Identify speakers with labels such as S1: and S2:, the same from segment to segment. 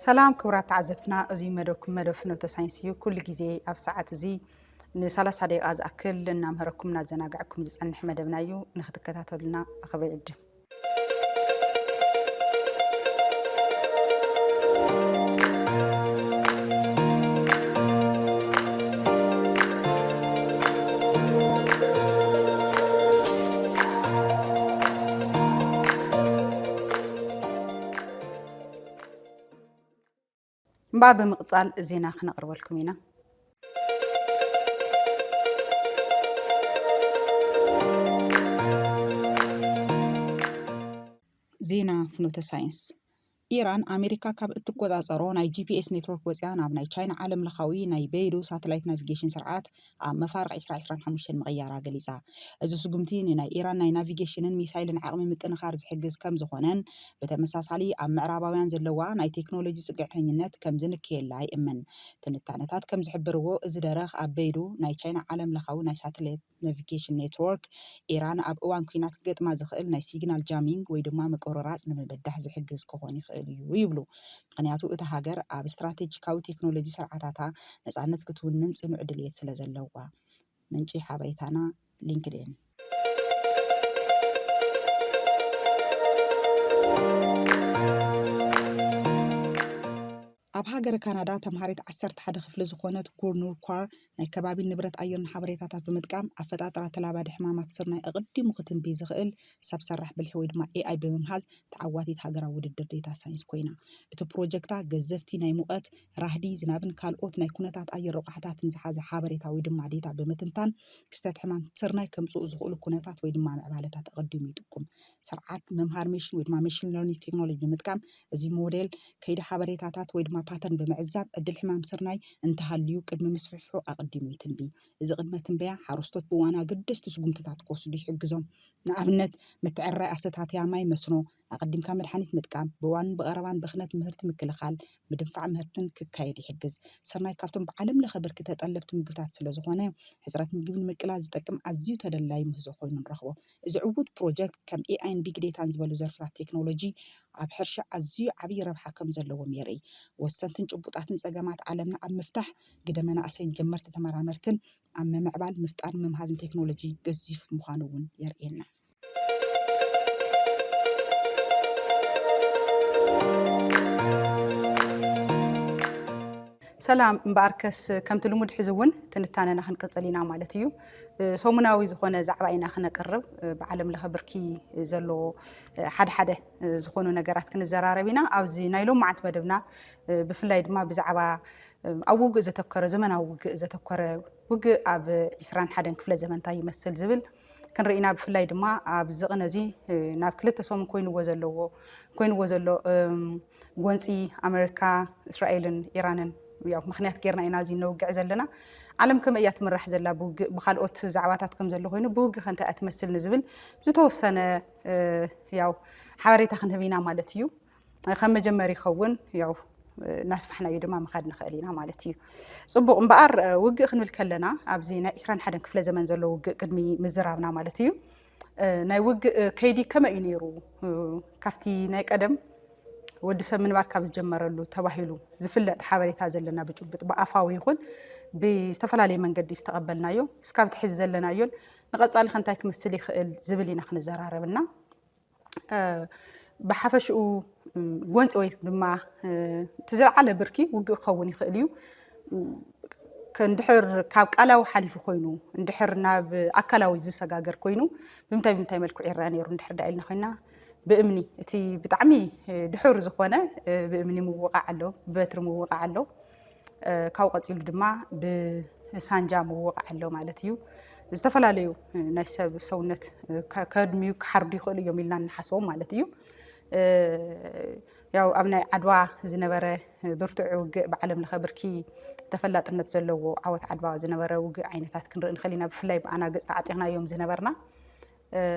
S1: سلام كبرات عزفتنا أزي مدفنو تساينسيو كل جزء أبساعة زي نسالة دقيقة أكل لنا مهركم نازناقعكم زي أن حمد بنايو نختكتاتو لنا أخبر عدم باب مقصال زينا خنا قرب لكم هنا زينا فنوت ساينس إيران أمريكا كاب اتقوصاصرو ناي جي بي اس نتورك وصيا ناب ناي تشاينا عالم لخاوي ناي بيدو ساتلايت نافيجيشن سرعات مفارق 2025 مغيارا غليصا እዚ ስጉምቲ ናይ ኢራን ናይ ናቪጌሽንን ሚሳይልን ዓቕሚ ምጥንኻር ዝሕግዝ ከም ዝኾነን በተመሳሳሊ ኣብ ምዕራባውያን ዘለዋ ናይ ቴክኖሎጂ ጽግዕተኝነት ከም ዝንከየላ ይእመን ትንታነታት ከም ዝሕብርዎ እዚ ደረኽ ኣብ በይዱ ናይ ቻይና ዓለም ለኻዊ ናይ ሳተላይት ናቪጌሽን ኔትወርክ ኢራን ኣብ እዋን ኩናት ገጥማ ዝኽእል ናይ ሲግናል ጃሚንግ ወይ ድማ መቆረራጽ ንምብዳሕ ዝሕግዝ ክኾን ይኽእል እዩ ይብሉ ምክንያቱ እቲ ሃገር ኣብ ስትራቴጂካዊ ቴክኖሎጂ ስርዓታታ ነፃነት ክትውንን ጽኑዕ ድልየት ስለ ዘለዋ ምንጪ ሓበሬታና ሊንክድኢን ኣብ ሃገር ካናዳ ተምሃሪት 11 ክፍሊ ዝኾነት ጎርኑር ኳር ናይ ከባቢ ንብረት ኣየርን ሓበሬታታት ብምጥቃም ኣፈጣጥራ ተላባዲ ሕማማት ስርናይ ኣቐዲሙ ክትንብይ ዝኽእል ሰብ ሰራሕ ብልሒ ወይ ድማ AI ብምምሃዝ ተዓዋቲት ሃገራዊ ውድድር ዴታ ሳይንስ ኮይና እቲ ፕሮጀክታ ገዘፍቲ ናይ ሙቐት ራህዲ ዝናብን ካልኦት ናይ ኩነታት ኣየር ረቑሕታትን ዝሓዘ ሓበሬታ ወይ ድማ ዴታ ብምትንታን ክስተት ሕማም ስርናይ ከምጽኡ ዝኽእሉ ኩነታት ወይ ድማ ምዕባለታት ኣቐዲሙ ይጥቁም ስርዓት መምሃር ሜሽን ወይ ድማ ሜሽን ለርኒንግ ቴክኖሎጂ ብምጥቃም እዚ ሞዴል ከይዲ ሓበሬታታት ወይ ድማ ፓተርን ብምዕዛብ ዕድል ሕማም ስርናይ እንተሃልዩ ቅድሚ ምስፍሕፍሑ ኣቐዲሙ ይትንቢ እዚ ቅድመ ትንበያ ሓረስቶት ብዋና ግድስቲ ስጉምትታት ክወስዱ ይሕግዞም ንኣብነት ምትዕራይ ኣሰታትያ ማይ መስኖ ኣቐዲምካ መድሓኒት ምጥቃም ብዋን ብቐረባን ብኽነት ምህርቲ ምክልኻል ምድንፋዕ ምህርትን ክካየድ ይሕግዝ ስርናይ ካብቶም ብዓለም ለኸ ብርኪ ተጠለብቲ ምግብታት ስለ ዝኾነ ሕፅረት ምግቢ ንምቅላል ዝጠቅም ኣዝዩ ተደላይ ምህዞ ኮይኑ ንረኽቦ እዚ ዕዉት ፕሮጀክት ከም AI ቢግ ዴታን ዝበሉ ዘርፍታት ቴክኖሎጂ ኣብ ሕርሻ ኣዝዩ ዓብዪ ረብሓ ከም ዘለዎም የርኢ ወሰንትን ጭቡጣትን ፀገማት ዓለምና ኣብ ምፍታሕ ግደ መናእሰይን ጀመርቲ ተመራመርትን ኣብ ምምዕባል ምፍጣር ምምሃዝን ቴክኖሎጂ ገዚፍ ምዃኑ እውን የርኤና سلام مباركس كم تلمود حزون تنتانا خنقصلينا مالتيو سومناوي زخونه زعباينا خنقرب بعالم لخبركي زلو حد زخونو نغرات كنزراربينا ابزي نايلو معت مدبنا بفلاي دما بزعبا اوغ زتكره زمن اوغ زتكره وغ اب 21 كفله زمن تا يمثل زبل كنرينا بفلاي دما اب زقنزي ناب كلته سوم كوينو زلو غونصي امريكا اسرائيلن ايرانن ያው ምክንያት ጌርና ኢና እዚ ነው ግዕ ዘለና ዓለም ከም እያ ትምራሕ ዘላ ብኻልኦት ዛዕባታት ከም ዘሎ ኮይኑ ብውግ ከንተ ኣትመስል ንዝብል ዝተወሰነ ያው ሓበሬታ ክንህቢና ማለት እዩ ከም መጀመሪ ይኸውን ያው ናስፋሕናዮ ድማ ምኻድ ንኽእል ኢና ማለት እዩ ጽቡቕ እምበኣር ውግእ ክንብል ከለና ኣብዚ ናይ 21 ክፍለ ዘመን ዘሎ ውግእ ቅድሚ ምዝራብና ማለት እዩ ናይ ውግእ ከይዲ ከመይ እዩ ነይሩ ካፍቲ ናይ ቀደም ወዲ ሰብ ምንባር ካብ ዝጀመረሉ ተባሂሉ ዝፍለጥ ሓበሬታ ዘለና ብጭብጥ በኣፋዊ ይኹን ብዝተፈላለየ መንገዲ ዝተቐበልናዮ እስካብ ትሕዝ ዘለናዮን ንቐጻሊ ከንታይ ክመስል ይኽእል ዝብል ኢና ክንዘራረብና ብሓፈሽኡ ጎንፂ ወይ ድማ ትዝለዓለ ብርኪ ውግእ ክኸውን ይኽእል እዩ ከንድሕር ካብ ቃላዊ ሓሊፉ ኮይኑ እንድሕር ናብ ኣካላዊ ዝሰጋገር ኮይኑ ብምንታይ መልክዑ ይረአ ነይሩ እንድሕር ዳ ኢልና ኮይና بأمني تي بتعمي دحور زخونة بأمني موقع له بتر موقع له كوقت يلو دما بسانجا موقع له مالتيو استفلا ليو نسب سونت كادميو كحربي خل يوميلنا نحسو مالتيو ياو أبناء عدوا زنبرة برتعو بعلم الخبركي تفلت النتزلو عوت عدوا زنبرة وجع عينتات كنرن خلينا بفلاي أنا قصت عطينا يوم زنبرنا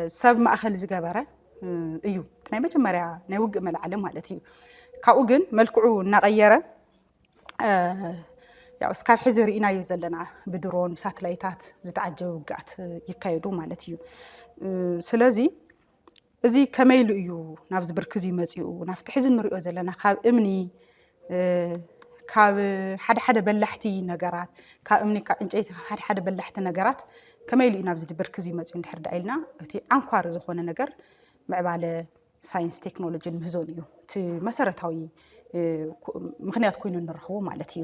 S1: سب ما أخل زجبرة እዩ ናይ መጀመርያ ናይ ውግእ መልዓለም ማለት እዩ ካብኡ ግን መልክዑ እናቀየረ ያው እስካብ ሕዚ ርኢናዮ ዘለና ብድሮን ሳተላይታት ዝተዓጀቡ ውግኣት ይካየዱ ማለት እዩ ስለዚ እዚ ከመይሉ እዩ ናብ ዝብርክዝ ይመጽኡ ናፍቲ ሕዚ ንሪኦ ዘለና ካብ እምኒ ካብ ሓደ በላሕቲ ነገራት ካብ እምኒ ካብ ዕንጨይቲ ሓደ በላሕቲ ነገራት ከመይ ኢሉ ናብ ዝድብር ክዚ መፅኡ እንድሕር ዳ ኢልና እቲ ዓንኳር ዝኾነ ነገር ምዕባለ ሳይንስ ቴክኖሎጂ ምህዞን እዩ እቲ መሰረታዊ ምክንያት ኮይኑ ንረኽቦ ማለት እዩ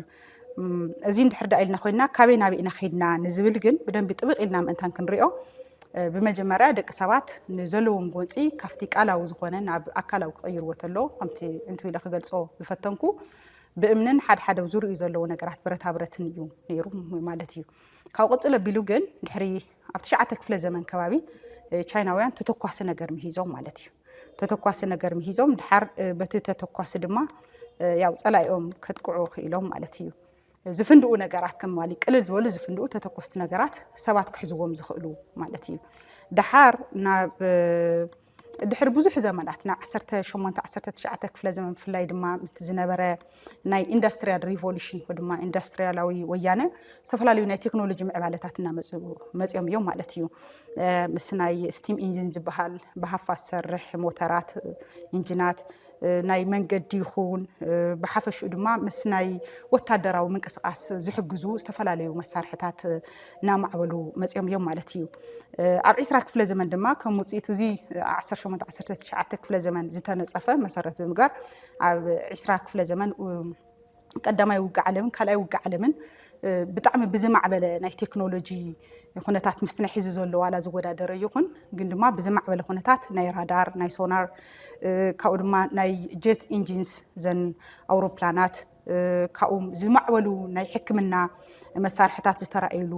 S1: እዚ እንድሕር ዳ ኢልና ኮይና ካበይ ናብ ኢና ኸይድና ንዝብል ግን ብደንቢ ጥብቕ ኢልና ምእንታን ክንሪኦ ብመጀመርያ ደቂ ሰባት ንዘለዎም ጎንፂ ካብቲ ቃላዊ ዝኾነ ናብ ኣካላዊ ክቕይርዎ ተሎ ከምቲ እንቱ ኢለ ክገልጾ ዝፈተንኩ ብእምንን ሓደ ዙርኡ ዘለዎ ነገራት ብረታ ብረትን እዩ ነይሩ ማለት እዩ ካብ ቅፅል ኣቢሉ ግን ድሕሪ ኣብ 9 ክፍለ ዘመን ከባቢ ቻይናውያን ተተኳሲ ነገር ምሂዞም ማለት እዩ ተተኳሲ ነገር ምሂዞም ድሓር በቲ ተተኳሲ ድማ ያው ፀላኢኦም ከጥቅዑ ክኢሎም ማለት እዩ ዝፍንድኡ ነገራት ከማሊ ቅልል ዝበሉ ዝፍንድኡ ተተኮስቲ ነገራት ሰባት ክሕዝዎም ዝኽእሉ ማለት እዩ ድሓር ናብ ድሕሪ ብዙሕ ዘመናት ናብ 18-19 ክፍለ ዘመን ብፍላይ ድማ ዝነበረ ናይ ኢንዱስትሪያል ሪቮሉሽን ወይ ድማ ኢንዱስትሪያላዊ ወያነ ዝተፈላለዩ ናይ ቴክኖሎጂ ምዕባለታት መፅኦም እዮም ማለት እዩ ምስ ናይ ስቲም ኢንጂን ዝበሃል ብሃፋስ ዝሰርሕ ሞተራት ኢንጂናት ናይ መንገዲ ይኹን ብሓፈሽኡ ድማ ምስ ናይ ወታደራዊ ምንቅስቃስ ዝሕግዙ ዝተፈላለዩ መሳርሕታት እናማዕበሉ መፅኦም እዮም ማለት እዩ ኣብ 20 ክፍለ ዘመን ድማ ከም ውፅኢት እዚ 18-19 ክፍለ ዘመን ዝተነፀፈ መሰረት ብምግባር ኣብ 20 ክፍለ ዘመን ቀዳማይ ውግእ ዓለምን ካልኣይ ውግእ ዓለምን ብጣዕሚ ብዝማዕበለ ናይ ቴክኖሎጂ ኩነታት ምስቲ ናይ ሒዙ ዘሎ ዋላ ዝወዳደረ ይኹን ግን ድማ ብዝማዕበለ ኩነታት ናይ ራዳር ናይ ሶናር ካብኡ ድማ ናይ ጀት ኢንጂንስ ዘን ኣውሮፕላናት ካብኡ ዝማዕበሉ ናይ ሕክምና መሳርሕታት ዝተራእየሉ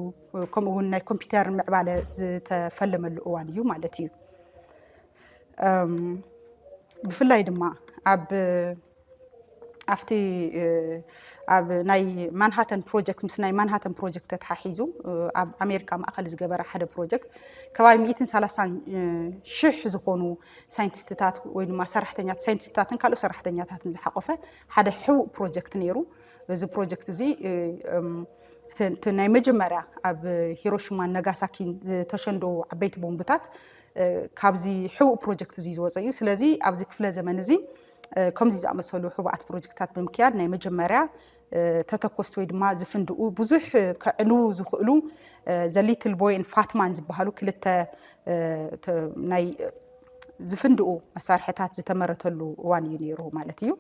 S1: ከምኡውን ናይ ኮምፒተር ምዕባለ ዝተፈለመሉ እዋን እዩ ማለት እዩ ብፍላይ ድማ ኣብቲ ኣብ ናይ ማንሃተን ፕሮጀክት ምስ ናይ ማንሃተን ፕሮጀክት ተሓሒዙ ኣብ ኣሜሪካ ማእከል ዝገበረ ሓደ ፕሮጀክት ከባቢ 130,000 ዝኾኑ ሳይንቲስትታት ወይ ድማ ሰራሕተኛታት ሳይንቲስትታትን ካልኦት ሰራሕተኛታትን ዝሓቆፈ ሓደ ሕቡእ ፕሮጀክት ነይሩ እዚ ፕሮጀክት እዚ ናይ መጀመርያ ኣብ ሂሮሺማን ናጋሳኪን ዝተሸንደው ዓበይቲ ቦምብታት ካብዚ ሕቡእ ፕሮጀክት እዚ ዝወፀ እዩ ስለዚ ኣብዚ ክፍለ ዘመን እዚ ከምዚ ዝኣመሰሉ ሕቡኣት ፕሮጀክታት ብምክያድ ናይ መጀመርያ ተተኮስቲ ወይ ድማ ዝፍንድኡ ብዙሕ ክዕንው ዝኽእሉ ዘ ሊትል ቦይ ን ፋትማን ዝበሃሉ ክልተ ናይ ዝፍንድኡ መሳርሕታት ዝተመረተሉ እዋን እዩ ነይሩ ማለት እዩ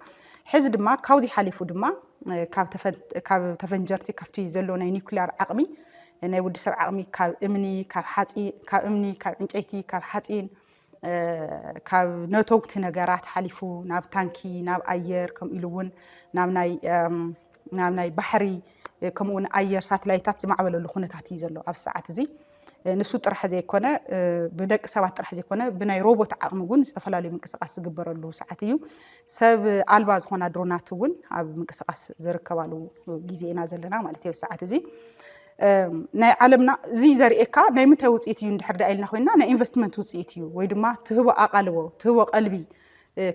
S1: ሕዚ ድማ ካብዚ ሓሊፉ ድማ ካብ ተፈንጀርቲ ካብቲ ዘሎ ናይ ኒውክሊያር ዓቕሚ ናይ ወዲ ሰብ ዓቕሚ ካብ እምኒ ካብ ዕንጨይቲ ካብ ሓፂን ካብ ነተውግቲ ነገራት ሓሊፉ ናብ ታንኪ ናብ ኣየር ከምኡ ኢሉ እውን ናብ ናይ ባሕሪ ከምኡውን ኣየር ሳተላይታት ዝማዕበለሉ ኩነታት እዩ ዘሎ ኣብ ሰዓት እዚ ንሱ ጥራሕ ዘይኮነ ብደቂ ሰባት ጥራሕ ዘይኮነ ብናይ ሮቦት ዓቕሚ እውን ዝተፈላለዩ ምንቅስቃስ ዝግበረሉ ሰዓት እዩ ሰብ ኣልባ ዝኾና ድሮናት እውን ኣብ ምንቅስቃስ ዝርከባሉ ግዜ ኢና ዘለና ማለት እዩ ሰዓት እዚ ናይ ዓለምና እዚ ዘርእየካ ናይ ምንታይ ውፅኢት እዩ እንድሕር ዳ ኢልና ኮይና ናይ ኢንቨስትመንት ውፅኢት እዩ ወይ ድማ ትህቦ ኣቓልቦ ትህቦ ቀልቢ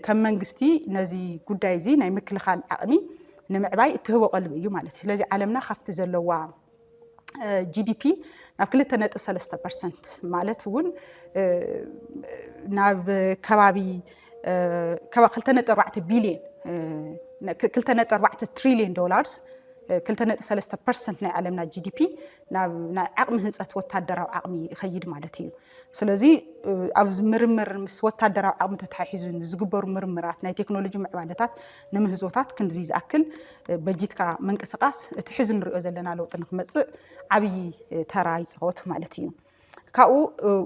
S1: ከም መንግስቲ ነዚ ጉዳይ እዚ ናይ ምክልኻል ዓቕሚ ንምዕባይ እትህቦ ቀልቢ እዩ ማለት እዩ ስለዚ ዓለምና ካብቲ ዘለዋ ጂዲፒ ናብ 2.3% ማለት እውን ናብ ከባቢ 2.4 ቢልዮን 2.4 ትሪልዮን ዶላርስ 2.3% ናይ ዓለምና ጂዲፒ ናብ ናይ ዓቕሚ ህንፀት ወታደራዊ ዓቕሚ ይኸይድ ማለት እዩ ስለዚ ኣብ ምርምር ምስ ወታደራዊ ዓቕሚ ተታሒዙ ዝግበሩ ምርምራት ናይ ቴክኖሎጂ ምዕባለታት ንምህዞታት ክንድዚ ዝኣክል በጂትካ መንቅስቃስ እቲ ሕዚ ንሪኦ ዘለና ለውጢ ንክመፅእ ዓብይ ተራ ይፃወት ማለት እዩ ካብኡ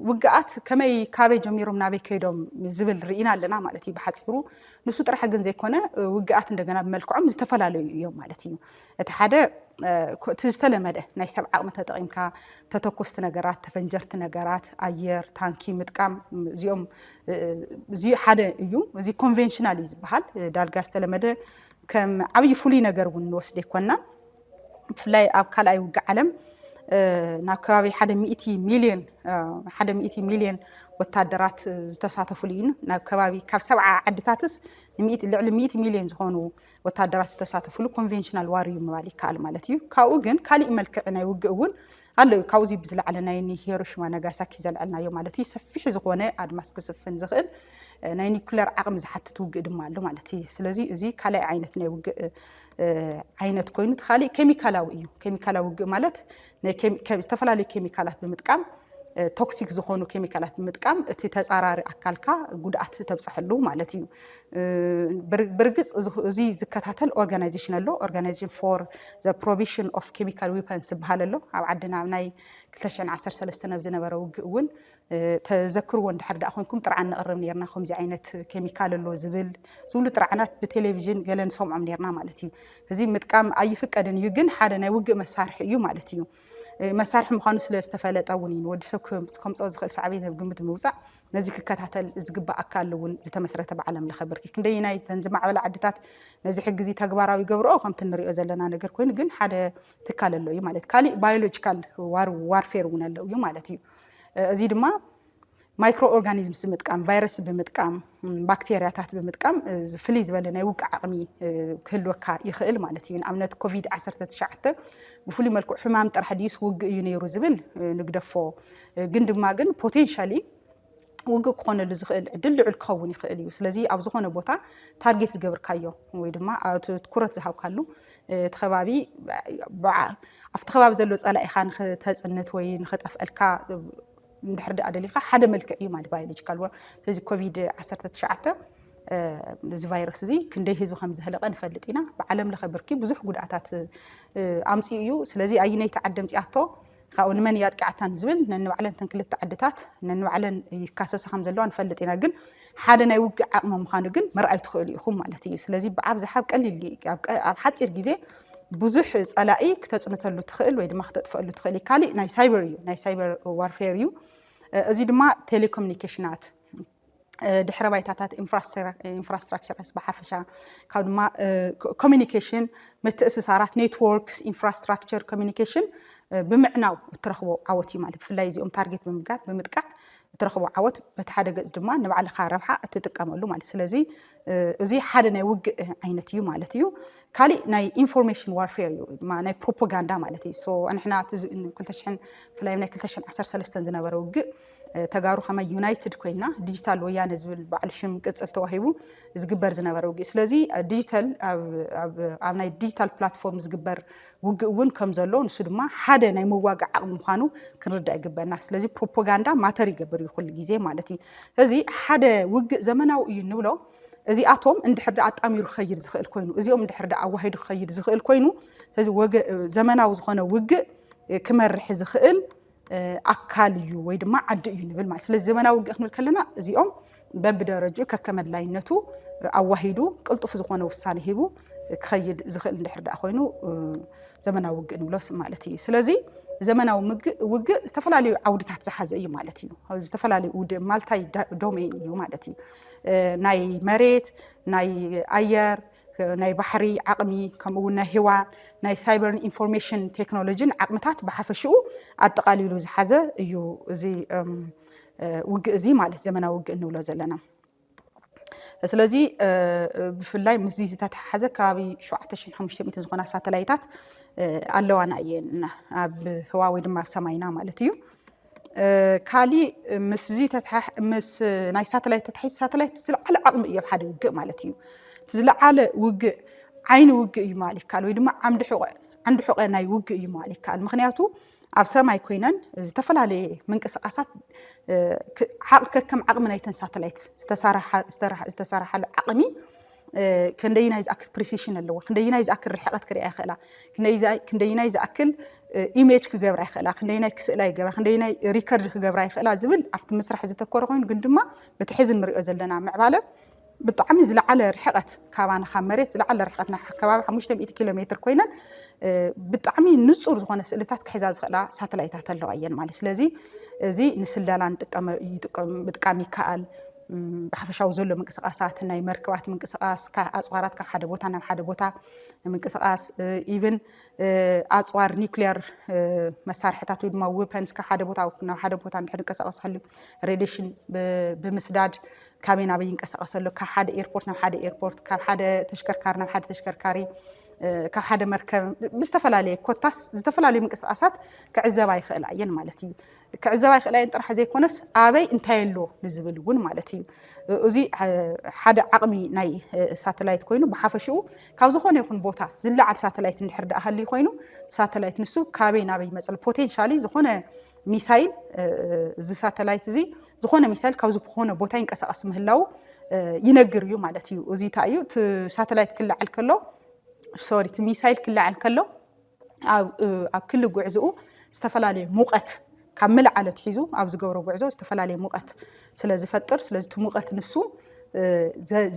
S1: ውግኣት ከመይ ካበይ ጀሚሮም ናበይ ከይዶም ዝብል ርኢና ኣለና ማለት እዩ ብሓፂሩ ንሱ ጥራሕ ግን ዘይኮነ ውግኣት እንደገና ብመልክዖም ዝተፈላለዩ እዮም ማለት እዩ እቲ ሓደ እቲ ዝተለመደ ናይ ሰብ ዓቕሚ ተጠቒምካ ተተኮስቲ ነገራት ተፈንጀርቲ ነገራት ኣየር ታንኪ ምጥቃም እዚኦም እዚ ሓደ እዩ እዚ ኮንቬንሽናል እዩ ዝበሃል ዳልጋ ዝተለመደ ከም ዓብይ ፍሉይ ነገር እውን ንወስድ ኣይኮንና ብፍላይ ኣብ ካልኣይ ውግእ ዓለም ናብ ከባቢ 100 ሚልዮን ወታደራት ዝተሳተፉሉ እዩ ናብ ከባቢ ካብ 7 ዓድታትስ ልዕሊ 100 ሚልዮን ዝኾኑ ወታደራት ዝተሳተፉሉ ኮንቬንሽናል ዋር እዩ ምባል ይከኣል ማለት እዩ ካብኡ ግን ካሊእ መልክዕ ናይ ውግእ እውን ኣሎ ካብዚ ብዝለዓለ ናይ ሂሮሺማ ናጋሳኪ ዘልዕልናዮ ማለት እዩ ሰፊሕ ዝኾነ ኣድማስ ክስፍን ዝኽእል ናይ ኒኩለር ዓቕሚ ዝሓትት ውግእ ድማ ኣሎ ማለት እዩ ስለዚ እዚ ካልኣይ ዓይነት ናይ ውግእ ዓይነት ኮይኑ ካሊእ ኬሚካላዊ እዩ ኬሚካላዊ ውግእ ማለት ናይ ዝተፈላለዩ ኬሚካላት ብምጥቃም ቶክሲክ ዝኾኑ ኬሚካላት ብምጥቃም እቲ ተጻራሪ ኣካልካ ጉድኣት ተብጽሕሉ ማለት እዩ ብርግጽ እዚ ዝከታተል ኦርጋናይዜሽን ኣሎ ኦርጋናይዜሽን ፎር ዘ ፕሮቪዥን ኦፍ ኬሚካል ዌፐንስ ዝበሃል ኣሎ ኣብ ዓድና ናይ 2013 ናብ ዝነበረ ውግእ እውን ተዘክርዎ እንድሕር ዳኣ ኮይንኩም ጥርዓን ነቕርብ ነርና ከምዚ ዓይነት ኬሚካል ኣሎ ዝብሉ ጥርዓናት ብቴሌቪዥን ገለ ንሰምዖም ነርና ማለት እዩ እዚ ምጥቃም ኣይፍቀድን እዩ ግን ሓደ ናይ ውግእ መሳርሒ እዩ ማለት እዩ መሳርሒ ምዃኑ ስለ ዝተፈለጠ እውን እዩ ወዲ ሰብ ከምፅኦ ዝኽእል ሳዕቤት ኣብ ግምት ምውፃእ ነዚ ክከታተል ዝግባእ ኣካል እውን ዝተመስረተ ብዓለም ለኸ ብርኪ ክንደይ ናይ ዝማዕበላ ዓድታት ነዚ ሕግዚ ተግባራዊ ገብርኦ ከምቲ ንሪኦ ዘለና ነገር ኮይኑ ግን ሓደ ትካል ኣሎ እዩ ማለት ካሊእ ባዮሎጂካል ዋርፌር እውን ኣሎ እዩ ማለት እዩ እዚ ድማ ማይክሮ ኦርጋኒዝምስ ብምጥቃም ቫይረስ ብምጥቃም ባክቴርያታት ብምጥቃም ፍልይ ዝበለ ናይ ውግእ ዓቕሚ ክህልወካ ይኽእል ማለት እዩ ንኣብነት ኮቪድ-19 ብፍሉይ መልክዑ ሕማም ጥራሕ ድዩስ ውግእ እዩ ነይሩ ዝብል ንግደፎ ግን ፖቴንሻሊ ውግእ ክኾነሉ ዝኽእል ዕድል ልዑል ክኸውን ይኽእል እዩ ስለዚ ኣብ ዝኾነ ቦታ ታርጌት ዝገብርካዮ ወይ ድማ ትኩረት ዝሃብካሉ እቲ ከባቢ ኣብቲ ከባቢ ዘሎ ጸላኢኻ ንኽተጽንት ወይ ንኽጠፍአልካ እንድሕር ዳኣ ደሊኻ ሓደ መልክዕ እዩ ማለት ባዮሎጂካል ስለዚ ኮቪድ-19 እዚ ቫይረስ እዚ ክንደይ ህዝቢ ከም ዝህለቐ ንፈልጥ ኢና ብዓለም ለኸ ብርኪ ብዙሕ ጉድኣታት ኣምፂኡ እዩ ስለዚ ኣየነይቲ ዓዲ ኣምፂኣቶ ካብኡ ንመን እያ ጥቃዕታን ዝብል ነንባዕለን ተን ክልተ ዓድታት ነንባዕለን ይካሰሳ ከም ዘለዋ ንፈልጥ ኢና ግን ሓደ ናይ ውግእ ዓቕሚ ምዃኑ ግን መርኣይ ትኽእሉ ኢኹም ማለት እዩ ስለዚ ብኣብዝሓ ቀሊል ኣብ ሓፂር ግዜ ብዙሕ ጸላኢ ክተጽንተሉ ትኽእል ወይ ድማ ክተጥፍአሉ ትኽእል ካሊእ ናይ ሳይበር እዩ ናይ ሳይበር ዋርፌር እዩ እዚ ድማ ቴሌኮሙኒኬሽናት ድሕረ ባይታታት ኢንፍራስትራክቸርስ ብሓፈሻ ካብ ድማ ኮሚኒኬሽን ምትእስሳራት ኔትወርክስ ኢንፍራስትራክቸር ኮሚኒኬሽን ብምዕናው እትረኽቦ ዓወት እዩ ማለት ብፍላይ እዚኦም ታርጌት ብምግጋር ብምጥቃዕ እትረኽቦ ዓወት በቲ ሓደ ገጽ ድማ ንባዕልኻ ረብሓ እትጥቀመሉ ማለት ስለዚ እዚ ሓደ ናይ ውግእ ዓይነት እዩ ማለት እዩ ካሊእ ናይ ኢንፎርሜሽን ዋርፌር እዩ ድማ ናይ ፕሮፓጋንዳ ማለት እዩ ንሕና ፍላይ ናይ 2013 ዝነበረ ውግእ ተጋሩ ከመይ ዩናይትድ ኮይና ዲጂታል ወያነ ዝብል በዓል ሽም ቅጽል ተዋሂቡ ዝግበር ዝነበረ ውግእ ስለዚ ዲጂታል ኣብ ናይ ዲጂታል ፕላትፎርም ዝግበር ውግእ እውን ከም ዘሎ ንሱ ድማ ሓደ ናይ መዋጋዕ ዓቕሚ ምዃኑ ክንርዳእ ይግበአና ስለዚ ፕሮፓጋንዳ ማተር ይገብር እዩ ኩሉ ግዜ ማለት እዩ ስለዚ ሓደ ውግእ ዘመናዊ እዩ ንብሎ እዚኣቶም እንድሕር ዳኣ ኣጣሚሩ ክኸይድ ዝኽእል ኮይኑ እዚኦም እንድሕር ዳኣ ኣዋሂዱ ክኸይድ ዝኽእል ኮይኑ ስለዚ ዘመናዊ ዝኾነ ውግእ ክመርሕ ዝኽእል ኣካል እዩ ወይ ድማ ዓዲ እዩ ንብል ማለት ስለዚ ዘመናዊ ውግእ ክንብል ከለና እዚኦም በብደረጅኡ ከከመድላይነቱ ኣዋሂዱ ቅልጡፍ ዝኾነ ውሳነ ሂቡ ክኸይድ ዝኽእል እንድሕር ዳኣ ኮይኑ ዘመናዊ ውግእ ንብሎ ማለት እዩ ስለዚ ዘመናዊ ውግእ ዝተፈላለዩ ዓውድታት ዝሓዘ እዩ ማለት እዩ ዝተፈላለዩ ማልታይ ዶሜን እዩ ማለት እዩ ናይ መሬት ናይ ኣየር ናይ ባሕሪ ዓቕሚ ከምኡውን ናይ ህዋ ናይ ሳይበር ኢንፎርሜሽን ቴክኖሎጂን ዓቕምታት ብሓፈሽኡ ኣጠቃሊሉ ዝሓዘ እዩ እዚ ውግእ እዚ ማለት ዘመናዊ ውግእ እንብሎ ዘለና ስለዚ ብፍላይ ምስ እዚ ዝተተሓሓዘ ከባቢ 7500 ዝኾና ሳተላይታት ኣለዋና እየን ኣብ ህዋ ወይ ድማ ኣብ ሰማይና ማለት እዩ ካሊእ ምስ እዚ ምስ ናይ ሳተላይት ተተሓሒዙ ሳተላይት ዝለዓለ ዓቕሚ እዩ ኣብ ሓደ ውግእ ማለት እዩ ዝለዓለ ውግእ ዓይኒ ውግእ እዩ ማለት ይከኣል ወይ ድማ ዓንዲ ሕቆ ናይ ውግእ እዩ ማለት ይከኣል ምክንያቱ ኣብ ሰማይ ኮይነን ዝተፈላለየ ምንቅስቃሳት ከከም ዓቕሚ ናይተን ሳተላይት ዝተሰርሓሉ ዓቕሚ ክንደይናይ ዝኣክል ፕሪሲሽን ኣለዎ ክንደይናይ ዝኣክል ርሕቀት ክሪኣ ይኽእላ ክንደይናይ ዝኣክል ኢሜጅ ክገብራ ይኽእላ ክንደይናይ ክስእላ ይገብራ ክንደይናይ ሪከርድ ክገብራ ይኽእላ ዝብል ኣብቲ መስራሕ ዝተኮረ ኮይኑ ግን ድማ በቲ ሕዚ ንሪኦ ዘለና ምዕባለ ብጣዕሚ ዝለዓለ ርሕቀት ካባና ካብ መሬት ዝለዓለ ርሕቀት ናይ ከባቢ 500 ኪሎ ሜትር ኮይነን ብጣዕሚ ንጹር ዝኾነ ስእልታት ክሕዛ ዝኽእላ ሳተላይታት ኣለዋ እየን ማለት ስለዚ እዚ ንስለላ ምጥቃም ይከኣል بحفشاو زلو منقسقاسات ناي مركبات منقسقاس كأصوارات كحدا بوتا ناب حدا بوتا منقسقاس إيفن أصوار نيوكلير مسارحتات ودما ويبنز كحدا بوتا ناب حدا بوتا نحن نقسقاس حلو راديشن بمسداد كابينا بينقسقاس له كحدا إيربورت ناب حدا إيربورت كحدا تشكركار ناب حدا تشكركاري ካብ ሓደ መርከብ ብዝተፈላለየ ኮታስ ዝተፈላለየ ምንቅስቃሳት ክዕዘባ ይኽእል እየን ማለት እዩ ክዕዘባ ይኽእል እየን ጥራሕ ዘይኮነስ ኣበይ እንታይ ኣሎ ንዝብል እውን ማለት እዩ እዚ ሓደ ዓቕሚ ናይ ሳተላይት ኮይኑ ብሓፈሽኡ ካብ ዝኾነ ይኹን ቦታ ዝለዓል ሳተላይት እንድሕር ደኣ ሃልዩ ኮይኑ ሳተላይት ንሱ ካበይ ናበይ መፀል ፖቴንሻሊ ዝኾነ ሚሳይል እዚ ሳተላይት እዚ ዝኾነ ሚሳይል ካብ ዝኾነ ቦታ ይንቀሳቐስ ምህላው ይነግር እዩ ማለት እዩ እዚ እንታይ እዩ ሳተላይት ክለዓል ከሎ سوري تميسايل كله عن كله أو كل جوعزو استفلالي موقت كمل على تحيزو أو زجور جوعزو استفلالي موقت سلازي فتر سلازي تموقت نسو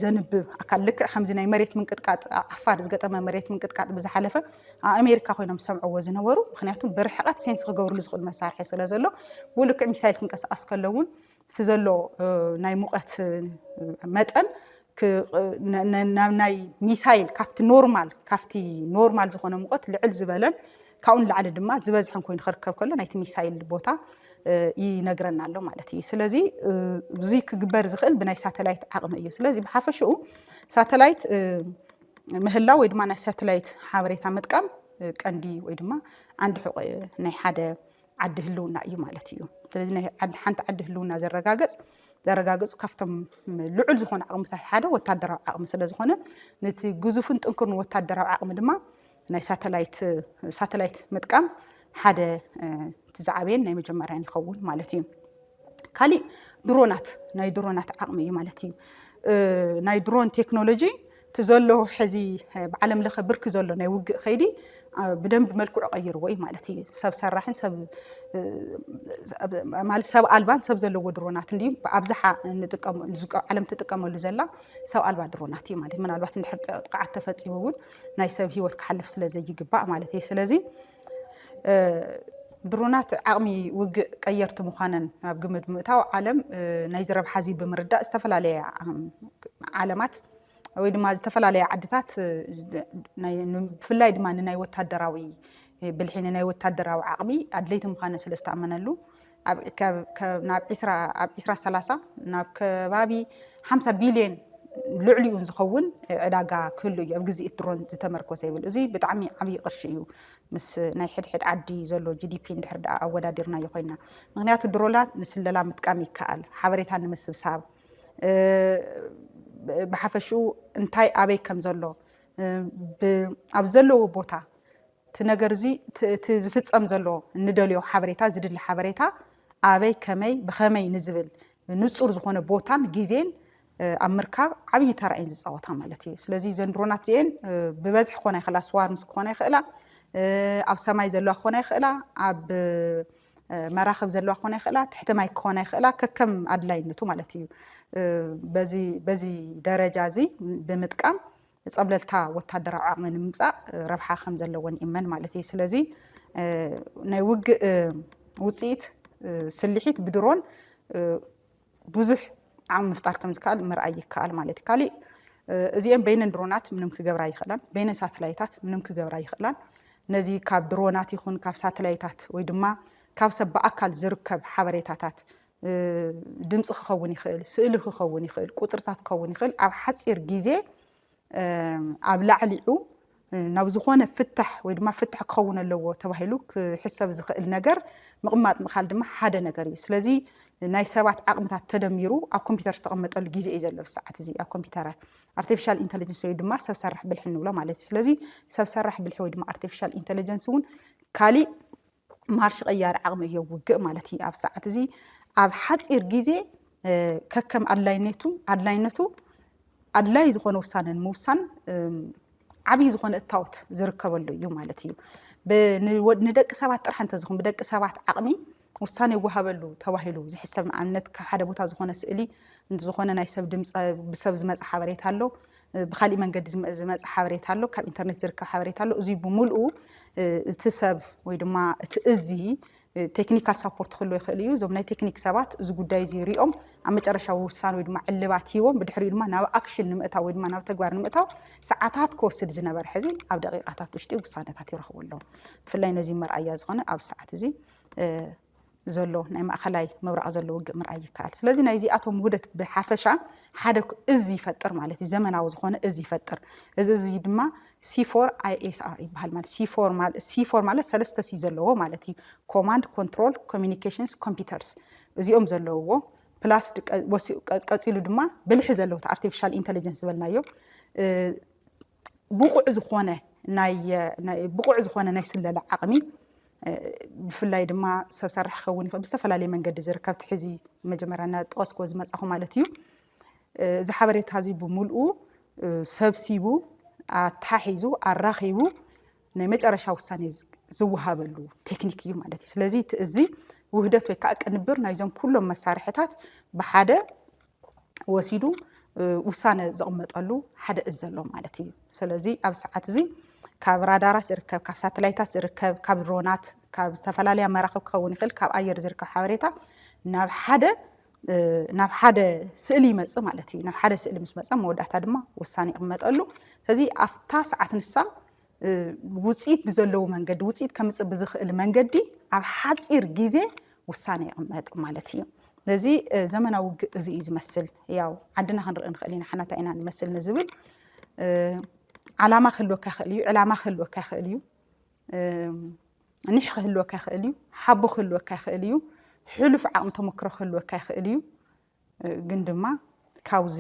S1: زنب أكلك خمسين مريت من كتكات أفار زقت أما مريت من كتكات بزحلفة أمريكا خوينا مسمع وزن ورو خنياتهم برحقات سينس جور لزخد مسار حيصل زلوا ولك ميسايل كنكس أسكالون تزلوا ناي موقت متن ناي ميسايل كافت نورمال زخونه موقت لعل زبالن كاون لعل دما زبازحن كوين خركب كله نايت ميسايل بوتا ينغرنا له معناتي سلازي زي كغبر زخل بناي ساتلايت عقم ايو سلازي بحافشو ساتلايت مهلا وي دما ناي ساتلايت حبريتا متقام قندي وي دما عند حق ناي حدا عد هلونا ايو معناتي سلازي ناي حنت عد هلونا زرغاغص كافتم لعل زخون عقمታት ሓደ ወታደራዊ ዓቅሚ ስለ ዝኾነ ነቲ ግዙፍን ጥንኩርን ወታደራዊ ዓቅሚ ድማ ናይ ሳተላይት መጥቃም ሓደ ትዛዕበን ናይ መጀመርያ ይኸውን ማለት እዩ ካሊ ናይ ድሮናት ዓቅሚ እዩ ማለት እዩ ናይ ድሮን ቴክኖሎጂ ትዘሎ ሕዚ ብዓለም ለኸ ብርክ ዘሎ ናይ ውግእ ኸይዲ بدنب ملكو غير وي مالتي سب سراحن سب مال سب البان سب زلو درونات ندي ابزحا نتقم علم تتقملو زلا سب البان درونات مالتي من الوقت ندحر قعد تفصيمون ناي سب هيوت كحلف سلازي يغبا مالتي سلازي درونات عقمي وق قيرت مخانن اب جمد متاو عالم ناي زرب حزي بمردا استفلاليه علامات ወይ ድማ ዝተፈላልያ ዓድታት ፍላይ ድማ ናይ ወታደራዊ ብልሒን ናይ ወታደራዊ ዓቅሚ ኣድለይቲ ምዃነ ስለ ዝተኣመነሉ ናብ 2030 ናብ ከባቢ 50 ቢልዮን ልዕሊኡ ዝኸውን ዕዳጋ ክህሉ እዩ ኣብ ግዜ ድሮን ዝተመርኮሰ ይብል እዚ ብጣዕሚ ዓብይ ቅርሺ እዩ ምስ ናይ ሕድሕድ ዓዲ ዘሎ ጂዲፒ እንድሕር ዳ ኣወዳዲርና ይኾይና ምክንያቱ ድሮላት ንስለላ ምጥቃም ይከኣል ሓበሬታ ንምስብሳብ بحفشو انتاي أبي كم زلوا أبزلوا بوتا تنجرزي تزفت أم زلوا ندليو حبريتا زد الحبريتا أبي كمي بخمي نزبل نصور زخون بوتان جيزين أمريكا عبي ترى إنزس أوتها مالتي سلزي زنبروناتين ببزح خونه خلا سوار مسك خونه خلا أب سماي زلوا خونه خلا أب مراخب زلوا خونه خلا تحت ما يكونه خلا ككم أدلاين تو مالتي بزي درجة زي بمتقام صبللتا وتادرا عقم نمصا ربحا خم زلون إيمان مالتي سلازي ناي وق وصيت سلحيت بدرون بزح عم مفتار كم زكال مرأي كال مالتي كالي زين بين درونات منهم كجبراي خلان بين ساتلايتات منهم كجبراي خلان نزي كاب درونات يكون كاب ساتلايتات ويدما كاب سب أكل زركب حبريتات دمص خخون يخيل سئل خخون يخيل قطرتات خخون يخيل اب حصير غيزه اب لعليو ናብ ዝኾነ ፍታሕ ወይ ድማ ፍታሕ ክኸውን ኣለዎ ተባሂሉ ክሕሰብ ዝኽእል ነገር ምቕማጥ ምኻል ድማ ሓደ ነገር እዩ ስለዚ ናይ ሰባት ዓቕምታት ተደሚሩ ኣብ ኮምፒተር ዝተቐመጠሉ ግዜ እዩ ዘሎ ብሰዓት እዚ ኣብ ኮምፒተራት artificial intelligence ወይ ድማ ሰብ ሰራሕ ብልሒ ንብሎ ማለት እዩ ስለዚ ሰብ ሰራሕ ብልሒ ወይ ድማ artificial intelligence እውን ካሊ ማርሽ ቀያር ዓቕሚ የውግእ ማለት እዩ ኣብ ሰዓት እዚ ኣብ ሓፂር ግዜ ከከም ኣድላይነቱ ኣድላይ ዝኾነ ውሳነ ምውሳን ዓብይ ዝኾነ እታወት ዝርከበሉ እዩ ማለት እዩ ንደቂ ሰባት ጥራሕ እንተዝኹም ብደቂ ሰባት ዓቕሚ ውሳነ ይወሃበሉ ተባሂሉ ዝሕሰብ ንኣብነት ካብ ሓደ ቦታ ዝኾነ ስእሊ ዝኾነ ናይ ሰብ ድምፂ ብሰብ ዝመጽ ሓበሬታ ኣሎ ብኻሊእ መንገዲ ዝመጽ ሓበሬታ ኣሎ ካብ ኢንተርኔት ዝርከብ ሓበሬታ ኣሎ እዚ ብምልኡ እቲ ሰብ ወይ ድማ እቲ እዚ ቴክኒካል ሳፖርት ክህሉ ይኽእል እዩ ዞም ናይ ቴክኒክ ሰባት እዚ ጉዳይ እዚ ሪኦም ኣብ መጨረሻዊ ውሳነ ወይ ድማ ዕልባት ሂቦም ብድሕሪኡ ድማ ናብ ኣክሽን ንምእታው ወይ ድማ ናብ ተግባር ንምእታው ሰዓታት ክወስድ ዝነበረ ሕዚ ኣብ ደቂቃታት ውሽጢ ውሳነታት ይረኽቡ ኣለዉ ብፍላይ ነዚ መርኣያ ዝኾነ ኣብ ሰዓት እዚ ዘሎ ናይ ማእኸላይ መብራቕ ዘሎ ውግእ ምርኣይ ይከኣል ስለዚ ናይ እዚኣቶም ውህደት ብሓፈሻ ሓደ እዚ ይፈጥር ማለት እዩ ዘመናዊ ዝኾነ እዚ ይፈጥር እዚ ድማ C4 ISR ይበሃል ማለት C4 ማለት ሰለስተ ሲ ዘለዎ ማለት እዩ ኮማንድ ኮንትሮል ኮሚኒኬሽንስ ኮምፒውተርስ እዚኦም ዘለውዎ ፕላስ ቀፂሉ ድማ ብልሒ ዘለዎ አርቲፊሻል ኢንተለጀንስ ዝበልናዮ ብቁዕ ዝኾነ ናይ ስለላ ዓቕሚ ብፍላይ ድማ ሰብ ሰራሕ ክኸውን ይኽእል ብዝተፈላለየ መንገዲ ዝርከብ ትሕዚ መጀመርያ ጠቀስኮ ዝመጻኹ ማለት እዩ እዚ ሓበሬታ እዚ ብምልኡ ሰብሲቡ ኣታሒዙ ኣራኺቡ ናይ መጨረሻ ውሳኔ ዝወሃበሉ ቴክኒክ እዩ ማለት እዩ ስለዚ እዚ ውህደት ወይ ከዓ ቅንብር ናይዞም ኩሎም መሳርሕታት ብሓደ ወሲዱ ውሳነ ዘቕመጠሉ ሓደ ዘሎ ማለት እዩ ስለዚ ኣብ ሰዓት እዚ ካብ ራዳራት ዝርከብ ካብ ሳተላይታት ዝርከብ ካብ ድሮናት ካብ ዝተፈላለዩ መራኸብ ክኸውን ይኽእል ካብ ኣየር ዝርከብ ሓበሬታ ናብ ሓደ ስእሊ ይመጽእ ማለት እዩ ናብ ሓደ ስእሊ ምስ መጸ መወዳእታ ድማ ውሳኔ ይቕመጠሉ ስለዚ ኣፍታ ሰዓት ንሳ ውጽኢት ብዘለዎ መንገዲ ውጽኢት ከምጽእ ብዝኽእል መንገዲ ኣብ ሓጺር ግዜ ውሳኔ ይቕመጥ ማለት እዩ ስለዚ ዘመናዊ ውግእ እዚ እዩ ዝመስል ያው ዓድና ክንርኢ ንኽእል ኢና ሓናታ ኢና ንመስል ንዝብል ዓላማ ክህልወካ ይኽእል እዩ ዕላማ ክህልወካ ይኽእል እዩ ኒሕ ክህልወካ ይኽእል እዩ ሓቦ ክህልወካ ይኽእል እዩ ሕሉፍ ዓቕሚ ተመክሮ ክህልወካ ይኽእል እዩ ግን ድማ ካብዚ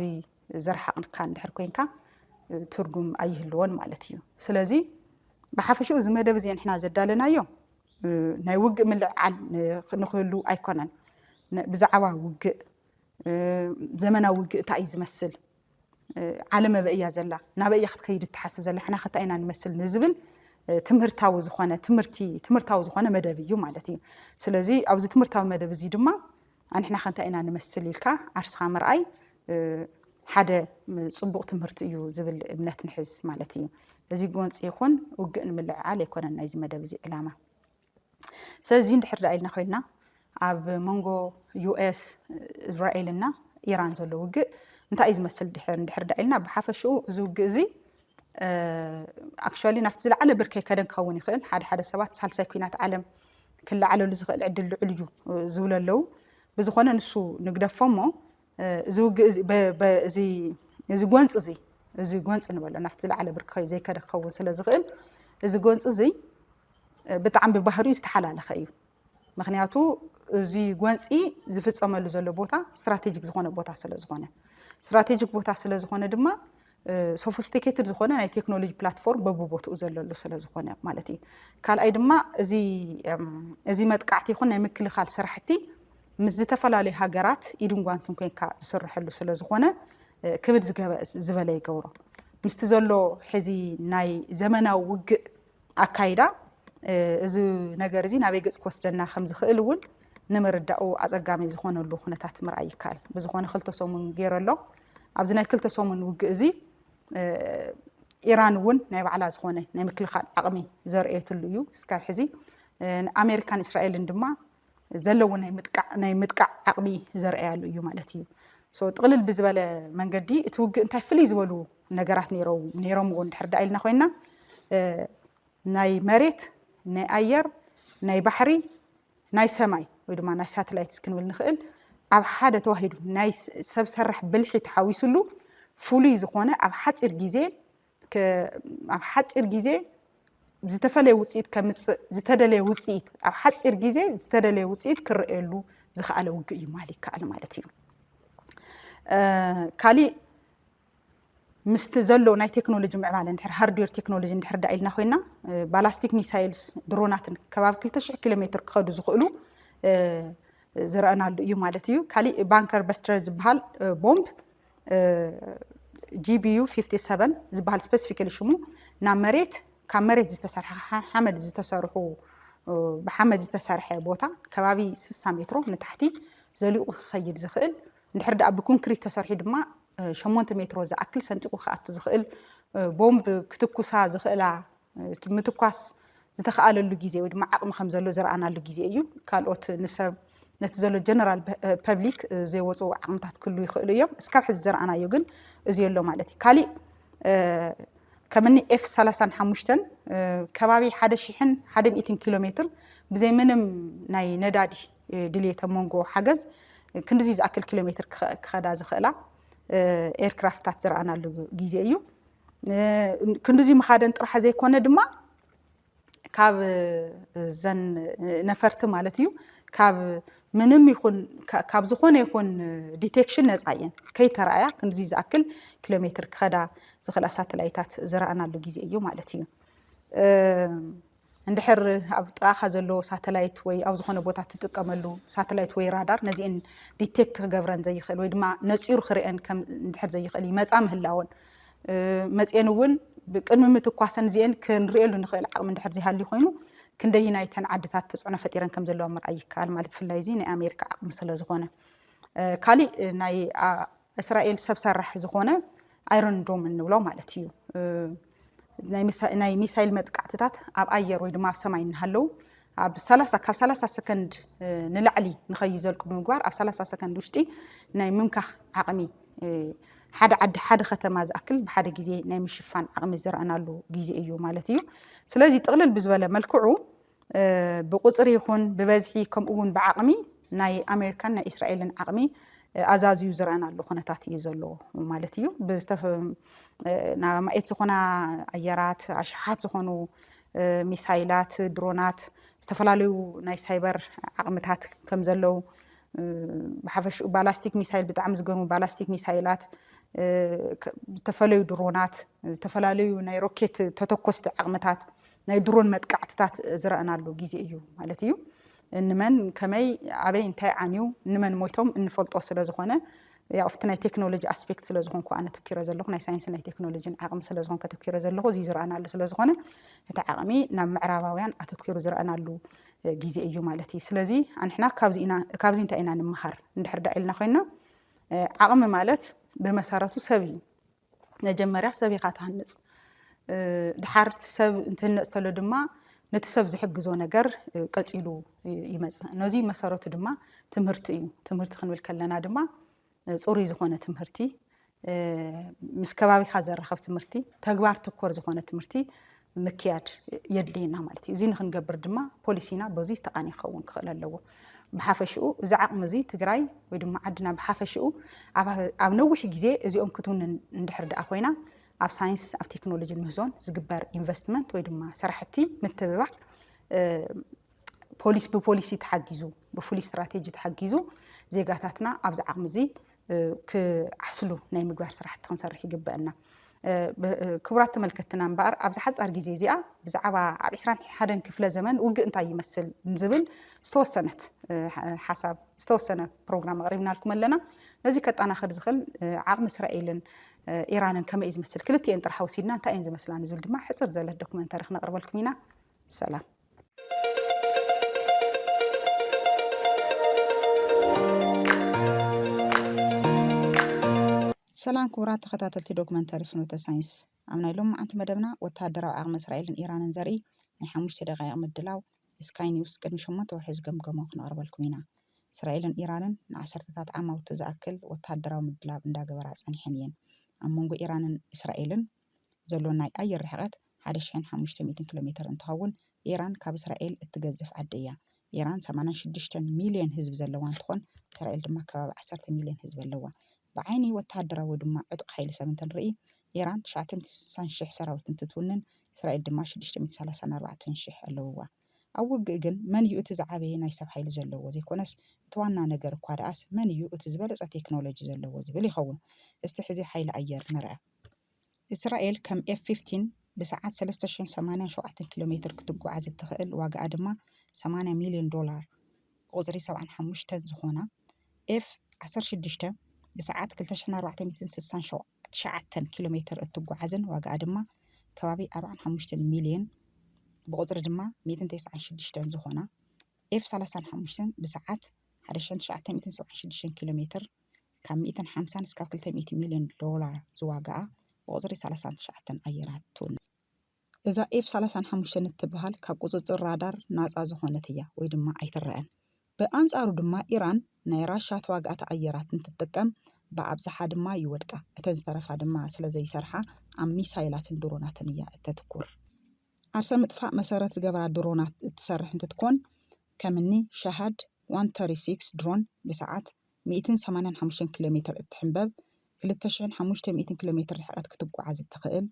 S1: ዘርሓቕንካ እንድሕር ኮንካ ትርጉም ኣይህልዎን ማለት እዩ ስለዚ ብሓፈሽኡ እዚ መደብ እዚ ንሕና ዘዳለናዮ ናይ ውግእ ምልዕዓል ንኽህሉ ኣይኮነን ብዛዕባ ውግእ ዘመናዊ ውግእ እንታይ እዩ ዝመስል ዓለም በእያ ዘላ ናበእያ ክትከይድ ትሓስብ ዘላ ሕና እንታይ ኢና ንመስል ንዝብል ትምህርታዊ ዝኾነ መደብ እዩ ማለት እዩ ስለዚ ኣብዚ ትምህርታዊ መደብ እዚ ድማ ኣንሕና እንታይ ኢና ንመስል ኢልካ ዓርስኻ ምርኣይ ሓደ ጽቡቕ ትምህርቲ እዩ ዝብል እምነት ንሕዝ ማለት እዩ እዚ ጎንፂ ይኹን ውግእ ንምልዕዓል ኣይኮነን ናይዚ መደብ እዚ ዕላማ ስለዚ እንድሕር ዳኢልና ኮይና ኣብ መንጎ ዩኤስ እስራኤልና ኢራን ዘሎ ውግእ እንታይ እዩ ዝመስል እንድሕር ዳኢልና ብሓፈሽኡ እዚ ውግእ እዚ actually ናፍቲ ዝለዓለ ብርከይ ከደን ክኸውን ይኽእል ሓደ ሰባት ሳልሳይ ኩናት ዓለም ክለዓለሉ ዝኽእል ዕድል ልዑል እዩ ዝብሉ ኣለዉ ብዝኾነ ንሱ ንግደፎሞ እዚ ውግእ እዚ ጎንፂ ንበሎ ናፍቲ ዝለዓለ ብርከይ ዘይከደ ክኸውን ስለ ዝኽእል እዚ ጎንፂ እዚ ብጣዕሚ ብባህሪኡ ዝተሓላለኸ እዩ ምክንያቱ እዚ ጎንፂ ዝፍፀመሉ ዘሎ ቦታ ስትራቴጂክ ዝኾነ ቦታ ስለዝኾነ ድማ ሶፊስቲኬትድ ዝኾነ ናይ ቴክኖሎጂ ፕላትፎርም በብቦትኡ ዘለሉ ስለዝኾነ ማለት እዩ ካልኣይ ድማ እዚ መጥቃዕቲ ይኹን ናይ ምክልኻል ስራሕቲ ምስ ዝተፈላለዩ ሃገራት ኢድን ጓንትን ኮንካ ዝስርሐሉ ስለዝኾነ ክብድ ዝበለ ይገብሮ ምስቲ ዘሎ ሕዚ ናይ ዘመናዊ ውግእ ኣካይዳ እዚ ነገር እዚ ናበይ ገጽ ክወስደና ከም ዝኽእል እውን ንምርዳኡ ኣጸጋሚ ዝኾነሉ ኩነታት ምርኣይ ይከኣል ብዝኾነ ክልተ ሰሙን ገይሩ ኣሎ ኣብዚ ናይ ክልተ ሰሙን ውግእ እዚ ኢራን እውን ናይ ባዕላ ዝኾነ ናይ ምክልኻል ዓቕሚ ዘርእየትሉ እዩ እስካብ ሕዚ ኣሜሪካን እስራኤልን ድማ ዘለዎ ናይ ምጥቃዕ ዓቕሚ ዘርእያሉ እዩ ማለት እዩ ጥቕልል ብዝበለ መንገዲ እቲ ውግእ እንታይ ፍልይ ዝበሉ ነገራት ነይሮምዎ እንድሕር ዳኢልና ኮይና ናይ መሬት ናይ ኣየር ናይ ባሕሪ ናይ ሰማይ ወይ ድማ ናይ ሳተላይት ክንብል ንኽእል ኣብ ሓደ ተዋሂዱ ናይ ሰብ ሰራሕ ብልሒ ተሓዊሱሉ ፍሉይ ዝኾነ ኣብ ሓፂር ግዜ ዝተፈለየ ውፅኢት ከምፅእ ዝተደለየ ውፅኢት ኣብ ሓፂር ግዜ ዝተደለየ ውፅኢት ክርአየሉ ዝኽኣለ ውግእ እዩ ይከኣል ማለት እዩ ካሊእ ምስቲ ዘሎ ናይ ቴክኖሎጂ ምዕባለ እንድሕር ሃርድዌር ቴክኖሎጂ እንድሕር ዳኢልና ኮይና ባላስቲክ ሚሳይልስ ድሮናትን ከባቢ 2000 ኪሎ ሜትር ክኸዱ ዝኽእሉ ዝረአናሉ እዩ ማለት እዩ ካሊእ ባንከር በስተር ዝበሃል ቦምብ GBU 57 ዝበሃል ስፔሲፊካሊ ሽሙ ናብ መሬት ካብ መሬት ዝተሰርሐ ሓመድ ዝተሰርሑ ብሓመድ ዝተሰርሐ ቦታ ከባቢ 60 ሜትሮ ንታሕቲ ዘሊቑ ክኸይድ ዝኽእል እንድሕር ዳኣ ብኮንክሪት ተሰርሒ ድማ 8 ሜትሮ ዝኣክል ሰንጢቑ ክኣቱ ዝኽእል ቦምብ ክትኩሳ ዝኽእላ ምትኳስ ዝተኸኣለሉ ግዜ ወይ ድማ ዓቕሚ ከም ዘሎ ዝረኣናሉ ግዜ እዩ ካልኦት ንሰብ ነቲ ዘሎ ጀነራል ፐብሊክ ዘይወፁ ዓቕምታት ክህሉ ይኽእሉ እዮም እስካብ ሕዚ ዝረኣናዮ ግን እዚ ኣሎ ማለት እዩ ካሊእ ከምኒ F35 ከባቢ 1100 ኪሎ ሜትር ብዘይ ምንም ናይ ነዳዲ ድሌት መንጎ ሓገዝ ክንድዚ ዝኣክል ኪሎ ሜትር ክኸዳ ዝኽእላ ኤርክራፍታት ዝረኣናሉ ግዜ እዩ ክንድዚ መኻደን ጥራሕ ዘይኮነ ድማ ካብ ዘን ነፈርቲ ማለት እዩ ካብ ምንም ይኹን ካብ ዝኾነ ይኹን ዲቴክሽን ነፃ እየን ከይተረኣያ ክንድዚ ዝኣክል ኪሎ ሜትር ክኸዳ ዝኽእላ ሳተላይታት ዝረኣናሉ ግዜ እዩ ማለት እዩ እንድሕር ኣብ ጥቓኻ ዘሎ ሳተላይት ወይ ኣብ ዝኾነ ቦታ ትጥቀመሉ ሳተላይት ወይ ራዳር ነዚአን ዲቴክት ክገብረን ዘይኽእል ወይ ድማ ነፂሩ ክሪአን ከም እንድሕር ዘይኽእል መፃ ምህላወን መፅአን እውን ብቅድሚ ምትኳሰን እዚአን ክንሪኤሉ ንኽእል ዓቕሚ እንድሕር ዘይሃልዩ ኮይኑ ክንደይናይተን ዓድታት ተፅዕኖ ፈጢረን ከም ዘለዋ ምርኣይ ይከኣል ማለት ብፍላይ እዚ ናይ ኣሜሪካ ዓቕሚ ስለ ዝኾነ ካሊእ ናይ እስራኤል ሰብ ሰራሕ ዝኾነ ኣይረን ዶም እንብሎ ማለት እዩ ናይ ሚሳይል መጥቃዕትታት ኣብ ኣየር ወይ ድማ ኣብ ሰማይ እናሃለዉ ኣብ 30 ሰከንድ ንላዕሊ ንኸይዘልቁ ብምግባር ኣብ 30 ሰከንድ ውሽጢ ናይ ምምካኽ ዓቕሚ ሓደ ዓዲ ሓደ ከተማ ዝኣክል ብሓደ ግዜ ናይ ምሽፋን ዓቕሚ ዝረኣናሉ ግዜ እዩ ማለት እዩ ስለዚ ጥቕልል ብዝበለ መልክዑ ብቁፅሪ ይኹን ብበዝሒ ከምኡ እውን ብዓቕሚ ናይ ኣሜሪካን ናይ እስራኤልን ዓቕሚ ኣዛዝዩ ዝረኣናሉ ኩነታት እዩ ዘሎ ማለት እዩ ናማኤት ዝኾና ኣየራት ኣሽሓት ዝኾኑ ሚሳይላት ድሮናት ዝተፈላለዩ ናይ ሳይበር ዓቕምታት ከም ዘለው ብሓፈሽኡ ባላስቲክ ሚሳይል ብጣዕሚ ዝገርሙ ባላስቲክ ሚሳይላት ተፈለዩ ድሮናት ዝተፈላለዩ ናይ ሮኬት ተተኮስቲ ዓቕምታት ናይ ድሮን መጥቃዕትታት ዝረኣናሉ ግዜ እዩ ማለት እዩ እንመን ከመይ ኣበይ እንታይ ዓንዩ እንመን ሞይቶም እንፈልጦ ስለ ዝኾነ ያው ኣብቲ ናይ ቴክኖሎጂ ኣስፔክት ስለ ዝኾንኩ ኣነ ተኪረ ዘለኹ ናይ ሳይንስ ናይ ቴክኖሎጂን ዓቕሚ ስለ ዝኾንኩ ተኪረ ዘለኹ እዚ ዝረኣናሉ ስለ ዝኾነ እቲ ዓቕሚ ናብ ምዕራባውያን ኣተኪሩ ዝረኣናሉ ግዜ እዩ ማለት እዩ ስለዚ ኣንሕና ካብዚ እንታይ ኢና ንምሃር እንድሕር ዳ ኢልና ኮይና ዓቕሚ ማለት ብመሰረቱ ሰብ እዩ መጀመርያ ሰብ ኢኻ ትሃንፅ ድሓር ሰብ እንትህነፅ ተሎ ድማ ነቲ ሰብ ዝሕግዞ ነገር ቀፂሉ ይመፅእ ነዚ መሰረቱ ድማ ትምህርቲ እዩ ትምህርቲ ክንብል ከለና ድማ ፅሩይ ዝኾነ ትምህርቲ ምስ ከባቢኻ ዘራኸብ ትምህርቲ ተግባር ተኮር ዝኾነ ትምህርቲ ምክያድ የድልየና ማለት እዩ እዚ ንክንገብር ድማ ፖሊሲና በዚ ዝተቃኒ ክኸውን ክኽእል ኣለዎ ብሓፈሽኡ እዚ ዓቕሚ እዚ ትግራይ ወይ ድማ ዓድና ብሓፈሽኡ ኣብ ነዊሕ ግዜ እዚኦም ክትውን እንድሕር ደኣ ኮይና ኣብ ሳይንስ ኣብ ቴክኖሎጂ ምህዞን ዝግበር ኢንቨስትመንት ወይ ድማ ስራሕቲ ምትብባዕ ብፖሊሲ ተሓጊዙ ብፍሉይ ስትራቴጂ ተሓጊዙ ዜጋታትና ኣብዚ ዓቕሚ እዚ ክዓስሉ ናይ ምግባር ስራሕቲ ክንሰርሕ ይግበአና ክቡራት ተመልከትና እምበር ኣብዚ ሓፃር ግዜ እዚኣ ብዛዕባ ኣብ 21 ክፍለ ዘመን ውግእ እንታይ ይመስል ንዝብል ዝተወሰነት ሓሳብ ዝተወሰነ ፕሮግራም ኣቕሪብናልኩም ኣለና ነዚ ከጣናኸር ዝኽእል ዓቕሚ እስራኤልን ኢራንን ከመይ ዝመስል ክልቲአን ጥራሕ ወሲድና እንታይ እየን ዝመስላ ንዝብል ድማ ሕፅር ዘለ ዶክመንተሪ ክነቕርበልኩም ኢና ሰላም ሰላም ክቡራት ተኸታተልቲ ዶክመንተሪ ፍኖተ ሳይንስ ኣብ ናይ ሎማዓንቲ መደብና ወተሃደራዊ ዓቕሚ እስራኤልን ኢራንን ዘርኢ ናይ 5 ደቂቕ ምድላው ስካይ ኒውስ ቅድሚ 8 ወርሒ ዝገምገሞ ክነቕርበልኩም ኢና እስራኤልን ኢራንን ንዓሰርተታት ዓማውቲ ዝኣክል ወተሃደራዊ ምድላው እንዳገበራ ፀኒሐን እየን ኣብ መንጎ ኢራንን እስራኤልን ዘሎ ናይ ኣየር ርሕቀት 1500 ኪሎ ሜትር እንትኸውን ኢራን ካብ እስራኤል እትገዝፍ ዓዲ እያ ኢራን 86 ሚልዮን ህዝቢ ዘለዋ እንትኾን እስራኤል ድማ ከባቢ 10 ሚልዮን ህዝቢ ኣለዋ بعيني وتهدروا ودما عتق حيل سبنت الرئي إيران 960 سراوت تتونن إسرائيل دما 634 شح اللوا أو جن من يؤتزعبه نايسب حيل زلوا زي كونس توانا نجر قارئس من يؤتزبلت تكنولوجي زلوا زبلي خون استحزي حيل أير مرة إسرائيل كم F-15 بساعات 380 كيلومتر كتبقوا عز التخيل واقع أدما 8 مليون دولار غزري 75 زخونة F-16 بساعات 2469 كيلومتر التجوعزن واقع دما كبابي 45 مليون بقدر دما 296 زخونة F-35 بساعات 1967 كيلومتر كم 250 اسكاب 300 مليون دولار زواقع بقدر 39 أيرات تون እዛ F-35 እትበሃል ካብ ቁፅፅር ራዳር ናፃ ዝኾነት እያ ወይ ድማ ኣይትረአን። ብኣንጻሩ ድማ ኢራን ናይ ራሻ ተዋጋእቲ ኣየራት እንትትጥቀም ብኣብዝሓ ድማ ይወድቃ። እተን ዝተረፋ ድማ ስለዘይሰርሓ ኣብ ሚሳይላትን ድሮናትን እያ እተትኩር። ዓርሰ ምጥፋእ መሰረት ዝገበራ ድሮናት እትሰርሕ እንትትኮን ከምኒ ሻሃድ 136 ድሮን ብሰዓት 185 ኪሎ ሜትር እትሕንበብ 2500 ኪሎ ሜትር ርሕቀት ክትጓዓዝ እትኽእል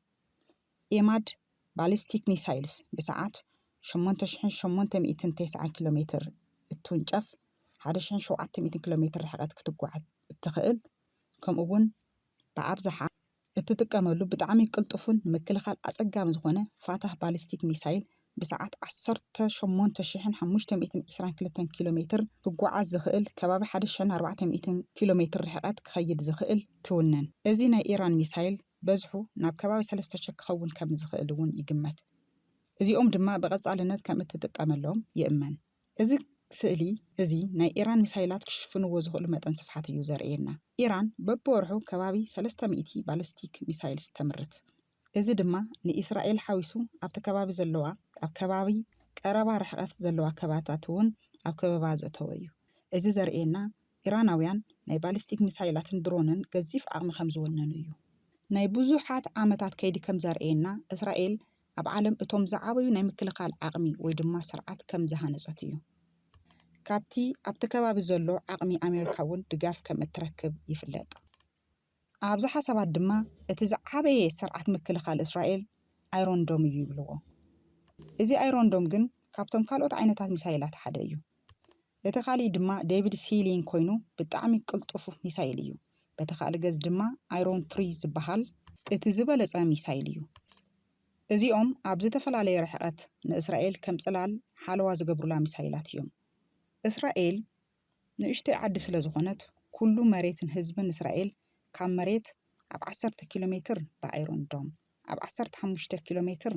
S1: ኤማድ ባሊስቲክ ሚሳይልስ ብሰዓት 8890 ኪሎ ሜትር እትውንጨፍ 1700 ኪሎ ሜትር ርሕቀት ክትጓዓዝ እትኽእል ከምኡውን ብኣብዝሓ እትጥቀመሉ ብጣዕሚ ቅልጡፍን ንምክልኻል ኣፀጋሚ ዝኾነ ፋታህ ባሊስቲክ ሚሳይል ብሰዓት 18522 ኪሎ ሜትር ክጓዓዝ ዝኽእል ከባቢ 1400 ኪሎ ሜትር ርሕቀት ክኸይድ ዝኽእል ትውነን። እዚ ናይ ኢራን ሚሳይል በዝሑ ናብ ከባቢ 3,000 ክኸውን ከም ዝኽእል እውን ይግመት። እዚኦም ድማ ብቐጻልነት ከም እትጥቀመሎም ይእመን። እዚ ስእሊ እዚ ናይ ኢራን ሚሳይላት ክሽፍንዎ ዝኽእሉ መጠን ስፍሓት እዩ ዘርእየና። ኢራን በብወርሑ ከባቢ 300 ባሊስቲክ ሚሳይልስ ተምርት። እዚ ድማ ንእስራኤል ሓዊሱ ኣብቲ ከባቢ ዘለዋ ኣብ ከባቢ ቀረባ ርሕቀት ዘለዋ ከባቢታት እውን ኣብ ከበባ ዘእተወ እዩ። እዚ ዘርእየና ኢራናውያን ናይ ባሊስቲክ ሚሳይላትን ድሮንን ገዚፍ ዓቕሚ ከም ዝወነኑ እዩ። ናይ ብዙሓት ዓመታት ከይዲ ከም ዘርእየና እስራኤል ኣብ ዓለም እቶም ዝዓበዩ ናይ ምክልኻል ዓቕሚ ወይ ድማ ስርዓት ከም ዝሃነፀት እዩ። ካብቲ ኣብቲ ከባቢ ዘሎ ዓቕሚ ኣሜሪካ እውን ድጋፍ ከም እትረክብ ይፍለጥ። ኣብዝሓ ሰባት ድማ እቲ ዝዓበየ ስርዓት ምክልኻል እስራኤል ኣይሮንዶም እዩ ይብልዎ። እዚ ኣይሮንዶም ግን ካብቶም ካልኦት ዓይነታት ሚሳይላት ሓደ እዩ። እቲ ካሊእ ድማ ዴቪድ ሲሊንግ ኮይኑ ብጣዕሚ ቅልጡፍ ሚሳይል እዩ። በቲ ካሊእ ገዝ ድማ ኣይሮን 3 ዝበሃል እቲ ዝበለፀ ሚሳይል እዩ። እዚኦም ኣብ ዝተፈላለየ ርሕቀት ንእስራኤል ከም ፅላል ሓለዋ ዝገብሩላ ሚሳይላት እዮም። እስራኤል ንእሽተይ ዓዲ ስለ ዝኾነት ኩሉ መሬትን ህዝብን እስራኤል ካብ መሬት ኣብ 10 ኪሎ ሜትር ብኣይሮንዶም ኣብ 15 ኪሎ ሜትር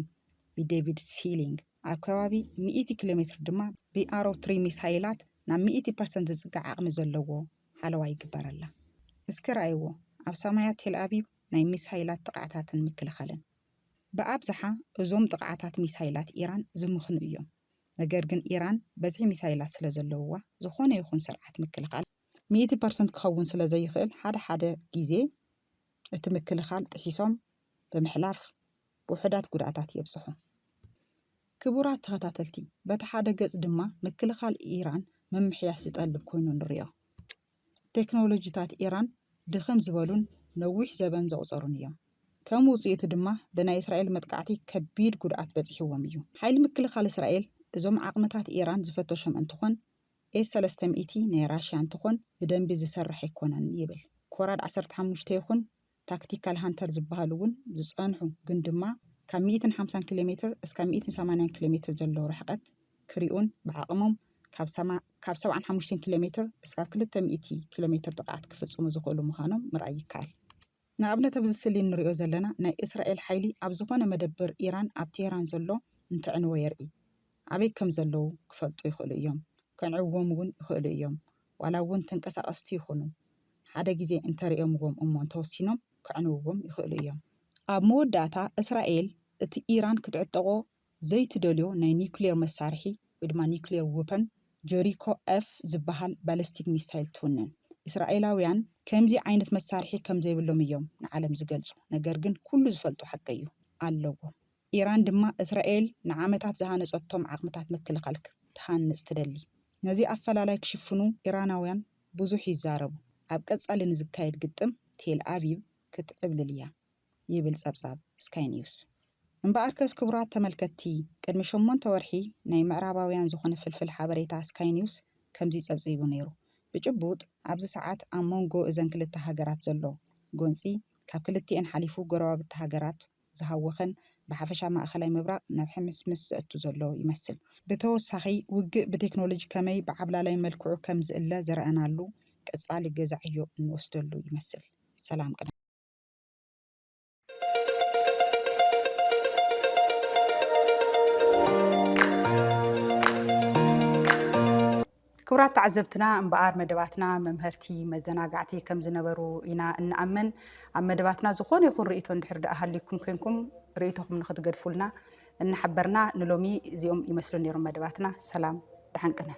S1: ብዴቪድ ሲሊንግ ኣብ ከባቢ 100 ኪሎ ሜትር ድማ ብኣሮ 3 ሚሳይላት ናብ 100% ዝፅጋዕ ዓቕሚ ዘለዎ ሓለዋ ይግበረላ። እስኪ ረኣይዎ ኣብ ሰማያት ቴል ኣቪቭ ናይ ሚሳይላት ጥቃዕታትን ምክልኻልን። ብኣብዝሓ እዞም ጥቃዕታት ሚሳይላት ኢራን ዝምኽኑ እዮም። ነገር ግን ኢራን በዝሒ ሚሳይላት ስለ ዘለውዋ ዝኾነ ይኹን ስርዓት ምክልኻል 100% ክኸውን ስለ ዘይኽእል ሓደ ግዜ እቲ ምክልኻል ጥሒሶም ብምሕላፍ ውሕዳት ጉድኣታት የብፅሑ። ክቡራት ተኸታተልቲ በቲ ሓደ ገጽ ድማ ምክልኻል ኢራን መምሕያሽ ዝጠልብ ኮይኑ ንሪኦ። ቴክኖሎጂታት ኢራን ድኽም ዝበሉን ነዊሕ ዘበን ዘቑፀሩን እዮም። ከም ውፅኢቱ ድማ ብናይ እስራኤል መጥቃዕቲ ከቢድ ጉድኣት በፂሕዎም እዩ። ሓይሊ ምክልኻል እስራኤል እዞም ዓቕምታት ኢራን ዝፈተሾም እንትኾን ኤስ-300 ናይ ራሽያ እንትኾን ብደንቢ ዝሰርሕ ኣይኮነን ይብል። ኮራድ 15 ይኹን ታክቲካል ሃንተር ዝበሃሉ እውን ዝፀንሑ ግን ድማ ካብ 150 ኪሎ ሜትር እስካብ 180 ኪሎ ሜትር ዘለዎ ርሕቀት ክሪኡን ብዓቕሞም ካብ 75 ኪሎ ሜትር እስካብ 200 ኪሎ ሜትር ጥቃዕት ክፍፅሙ ዝኽእሉ ምዃኖም ምርኣይ ይከኣል። ንኣብነት ኣብዚ ስእሊ እንሪኦ ዘለና ናይ እስራኤል ሓይሊ ኣብ ዝኾነ መደበር ኢራን ኣብ ቴህራን ዘሎ እንትዕንዎ የርኢ። ኣበይ ከም ዘለዉ ክፈልጡ ይኽእሉ እዮም። ከንዕዎም እውን ይኽእሉ እዮም። ዋላ እውን ተንቀሳቐስቲ ይኹኑ ሓደ ግዜ እንተሪኦምዎም እሞ እንተወሲኖም ክዕንውዎም ይኽእሉ እዮም። ኣብ መወዳእታ እስራኤል እቲ ኢራን ክትዕጠቆ ዘይትደልዮ ናይ ኒውክሌር መሳርሒ ወይ ድማ ኒውክሌር ወፐን ጀሪኮ ኤፍ ዝበሃል ባሊስቲክ ሚሳይል ትውነን። እስራኤላውያን ከምዚ ዓይነት መሳርሒ ከም ዘይብሎም እዮም ንዓለም ዝገልጹ። ነገር ግን ኩሉ ዝፈልጡ ሓቂ እዩ ኣለዎ። ኢራን ድማ እስራኤል ንዓመታት ዝሃነፀቶም ዓቕምታት ምክልኻል ክትሃንፅ ትደሊ። ነዚ ኣፈላላይ ክሽፍኑ ኢራናውያን ብዙሕ ይዛረቡ። ኣብ ቀጻሊ ንዝካየድ ግጥም ቴል ኣቪቭ ክትዕብልል እያ ይብል ጸብጻብ ስካይ ኒውስ። እምበኣርከስ ክቡራት ተመልከትቲ ቅድሚ 8 ወርሒ ናይ ምዕራባውያን ዝኾነ ፍልፍል ሓበሬታ ስካይ ኒውስ ከምዚ ጸብጺቡ ነይሩ። ብጭቡጥ ኣብዚ ሰዓት ኣብ መንጎ እዘን ክልተ ሃገራት ዘሎ ጎንፂ ካብ ክልቲአን ሓሊፉ ጎረባብቲ ሃገራት ዝሃወኸን ብሓፈሻ ማእኸላይ ምብራቕ ናብ ሕምስምስ ዘእቱ ዘሎ ይመስል። ብተወሳኺ ውግእ ብቴክኖሎጂ ከመይ ብዓብላላይ መልክዑ ከም ዝእለ ዘርአናሉ ቀጻሊ ገዛዕዮ እንወስደሉ ይመስል። ሰላም ቅና ክቡራት ተዓዘብትና እምበኣር መደባትና መምህርቲ መዘናጋዕቲ ከም ዝነበሩ ኢና እንኣምን። ኣብ መደባትና ዝኾነ ይኹን ርእይቶ እንድሕር ደኣ ሃሊኩም ኮንኩም ርእይቶኩም ንኽትገድፉልና ان حبرنا نلومي زيوم يمثلون يرم مدباتنا سلام دحنقنا